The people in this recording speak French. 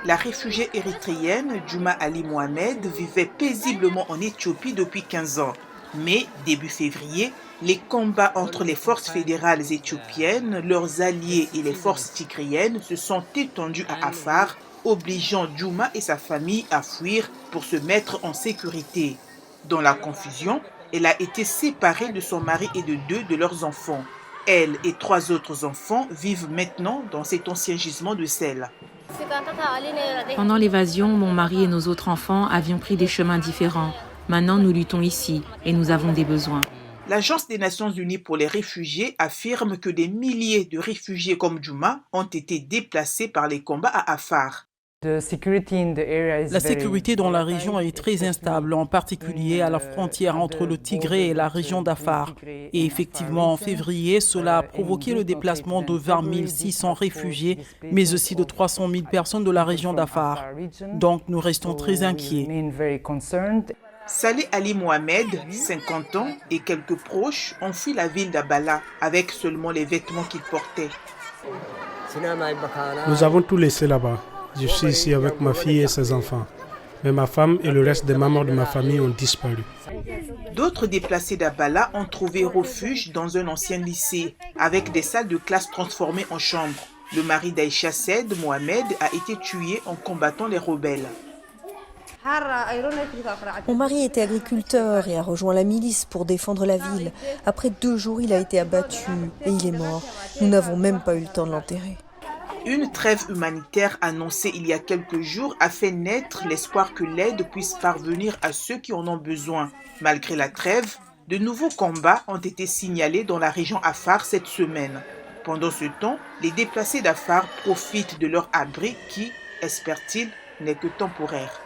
La réfugiée érythréenne Juma Ali Mohamed vivait paisiblement en Éthiopie depuis 15 ans. Mais, début février, les combats entre les forces fédérales éthiopiennes, leurs alliés et les forces tigriennes se sont étendus à Afar, obligeant Juma et sa famille à fuir pour se mettre en sécurité. Dans la confusion, elle a été séparée de son mari et de 2 de leurs enfants. Elle et 3 autres enfants vivent maintenant dans cet ancien gisement de sel. Pendant l'évasion, mon mari et nos autres enfants avions pris des chemins différents. Maintenant, nous luttons ici et nous avons des besoins. L'Agence des Nations Unies pour les réfugiés affirme que des milliers de réfugiés comme Juma ont été déplacés par les combats à Afar. La sécurité dans la région est très instable, en particulier à la frontière entre le Tigré et la région d'Afar. Et effectivement, en février, cela a provoqué le déplacement de 20 600 réfugiés, mais aussi de 300 000 personnes de la région d'Afar. Donc, nous restons très inquiets. Saleh Ali Mohamed, 50 ans, et quelques proches ont fui la ville d'Abala avec seulement les vêtements qu'ils portaient. Nous avons tout laissé là-bas. Je suis ici avec ma fille et ses enfants. Mais ma femme et le reste des membres de ma famille ont disparu. D'autres déplacés d'Abala ont trouvé refuge dans un ancien lycée, avec des salles de classe transformées en chambres. Le mari d'Aïcha Said, Mohamed, a été tué en combattant les rebelles. Mon mari était agriculteur et a rejoint la milice pour défendre la ville. Après 2 jours, il a été abattu et il est mort. Nous n'avons même pas eu le temps de l'enterrer. Une trêve humanitaire annoncée il y a quelques jours a fait naître l'espoir que l'aide puisse parvenir à ceux qui en ont besoin. Malgré la trêve, de nouveaux combats ont été signalés dans la région Afar cette semaine. Pendant ce temps, les déplacés d'Afar profitent de leur abri qui, espèrent-ils, n'est que temporaire.